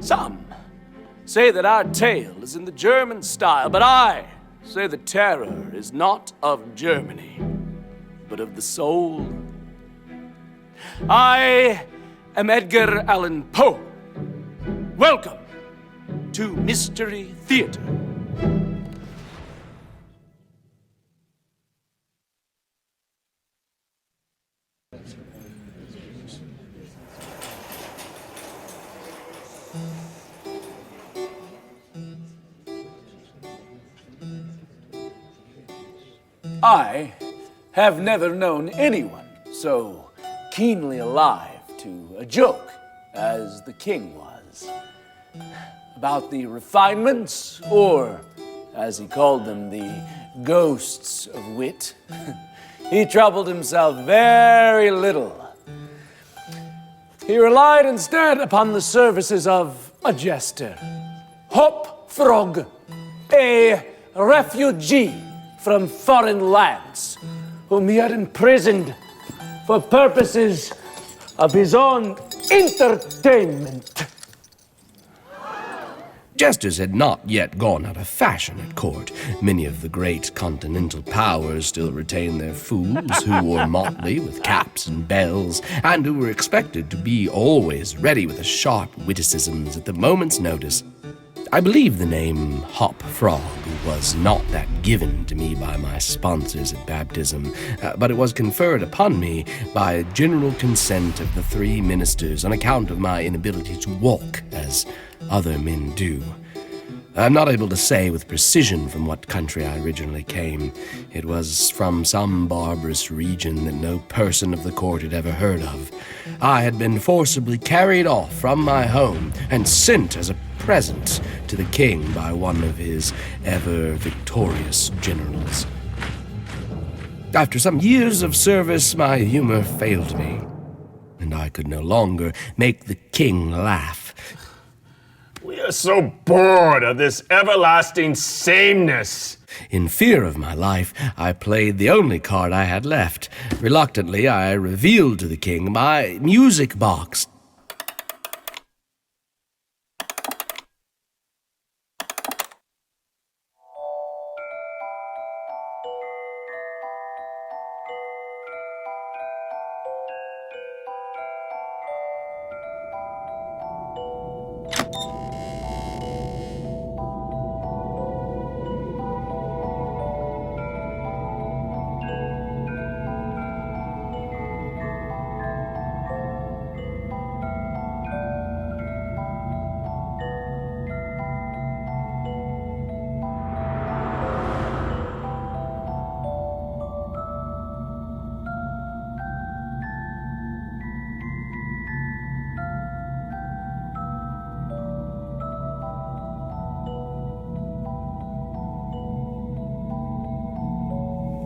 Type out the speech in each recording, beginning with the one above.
Some say that our tale is in the German style, but I say the terror is not of Germany, but of the soul. I am Edgar Allan Poe. Welcome to Mystery Theater. I have never known anyone so keenly alive to a joke as the king was. About the refinements, or as he called them, the ghosts of wit, he troubled himself very little. He relied instead upon the services of a jester, Hop Frog, a refugee from foreign lands, whom he had imprisoned for purposes of his own entertainment. Jesters had not yet gone out of fashion at court. Many of the great continental powers still retained their fools, who wore motley with caps and bells, and who were expected to be always ready with sharp witticisms at the moment's notice. I believe the name Hop Frog was not that given to me by my sponsors at baptism, but it was conferred upon me by general consent of the three ministers on account of my inability to walk as other men do. I'm not able to say with precision from what country I originally came. It was from some barbarous region that no person of the court had ever heard of. I had been forcibly carried off from my home and sent as a present to the king by one of his ever-victorious generals. After some years of service, my humor failed me, and I could no longer make the king laugh. We are so bored of this everlasting sameness. In fear of my life, I played the only card I had left. Reluctantly, I revealed to the king my music box.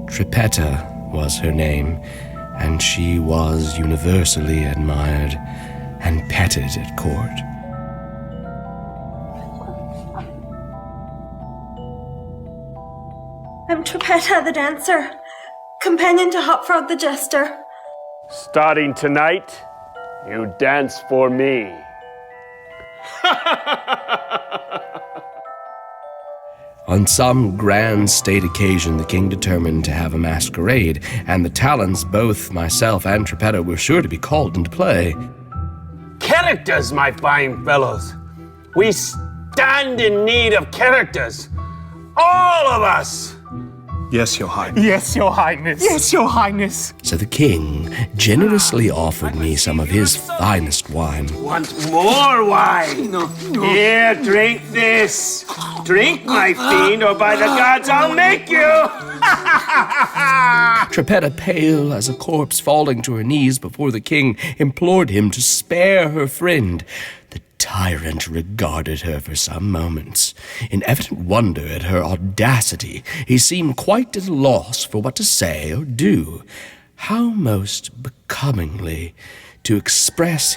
Trippetta was her name, and she was universally admired and petted at court. I'm Trippetta the dancer, companion to Hopfrog the jester. Starting tonight, you dance for me. On some grand state occasion, the king determined to have a masquerade, and the talents both myself and Trippetta were sure to be called into play. Characters, my fine fellows. We stand in need of characters. All of us. Yes, Your Highness. Yes, Your Highness. Yes, Your Highness. So the king generously offered me some of his finest wine. Want more wine? No. Here, drink this. Drink, my fiend, or by the gods I'll make you. Trippetta, pale as a corpse, falling to her knees before the king, implored him to spare her friend. The tyrant regarded her for some moments. In evident wonder at her audacity, he seemed quite at a loss for what to say or do. How most becomingly to express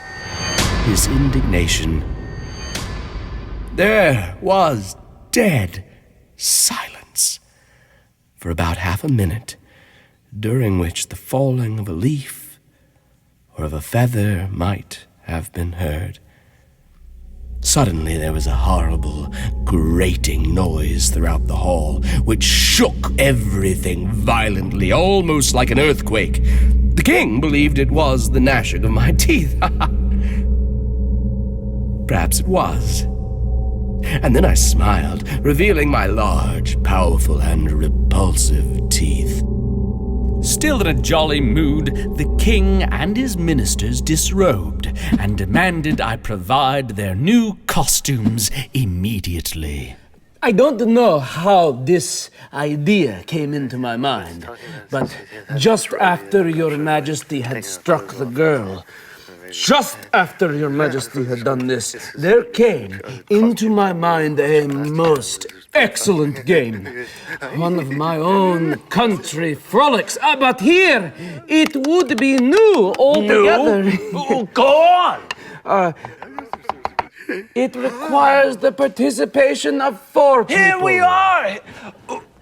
his indignation. There was dead silence for about half a minute, during which the falling of a leaf or of a feather might have been heard. Suddenly there was a horrible, grating noise throughout the hall, which shook everything violently, almost like an earthquake. The king believed it was the gnashing of my teeth. Perhaps it was. And then I smiled, revealing my large, powerful, and repulsive teeth. Still in a jolly mood, the king and his ministers disrobed and demanded I provide their new costumes immediately. I don't know how this idea came into my mind, but just after Your Majesty had struck the girl, just after Your Majesty had done this, there came into my mind a most excellent game. One of my own country frolics. But here, it would be new altogether. No? Go on! It requires the participation of 4 people. Here we are!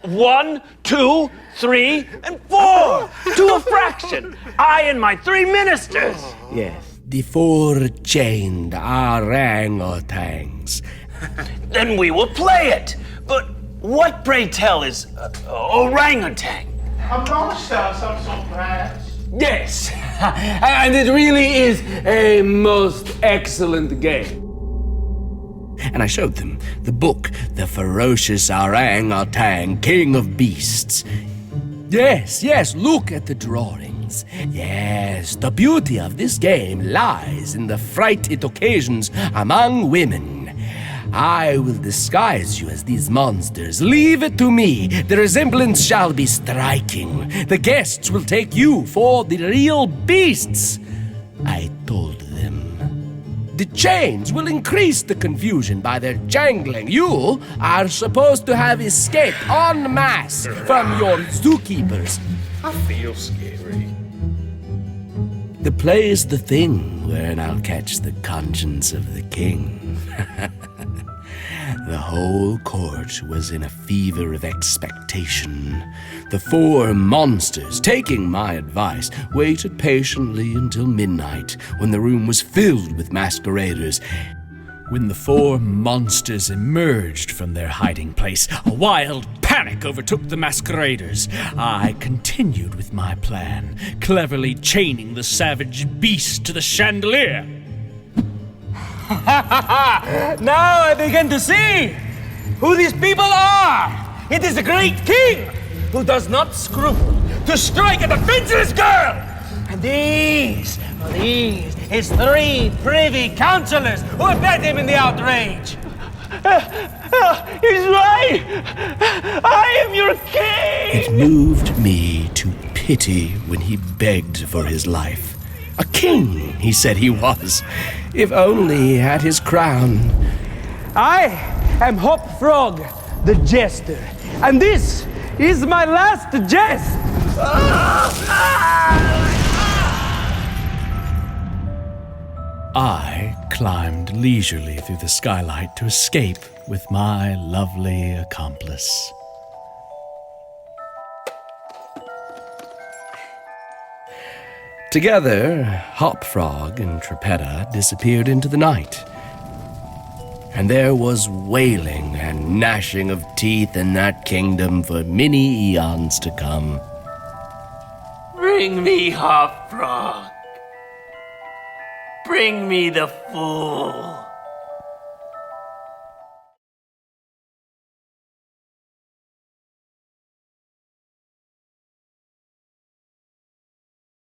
1, 2, 3, and 4! To a fraction! I and my 3 ministers! Yes. The 4 chained orangutans. Then we will play it! But what, pray tell, is orangutan? A monster of some sort, perhaps. Yes. And it really is a most excellent game. And I showed them the book, The Ferocious Orangutan, King of Beasts. Yes, look at the drawings. Yes, the beauty of this game lies in the fright it occasions among women. I will disguise you as these monsters. Leave it to me. The resemblance shall be striking. The guests will take you for the real beasts. I told them. The chains will increase the confusion by their jangling. You are supposed to have escaped en masse from your zookeepers. I feel scary. The play is the thing wherein I'll catch the conscience of the king. The whole court was in a fever of expectation. The 4 monsters, taking my advice, waited patiently until midnight, when the room was filled with masqueraders. When the 4 monsters emerged from their hiding place, a wild panic overtook the masqueraders. I continued with my plan, cleverly chaining the savage beast to the chandelier. Now I begin to see who these people are. It is the great king who does not scruple to strike at a defenseless girl. And these his 3 privy councillors who abet him in the outrage. He's right! I am your king! It moved me to pity when he begged for his life. A king, he said he was, if only he had his crown. I am Hop Frog, the jester, and this is my last jest. I climbed leisurely through the skylight to escape with my lovely accomplice. Together, Hop Frog and Tripetta disappeared into the night. And there was wailing and gnashing of teeth in that kingdom for many eons to come. Bring me Hop Frog. Bring me the fool.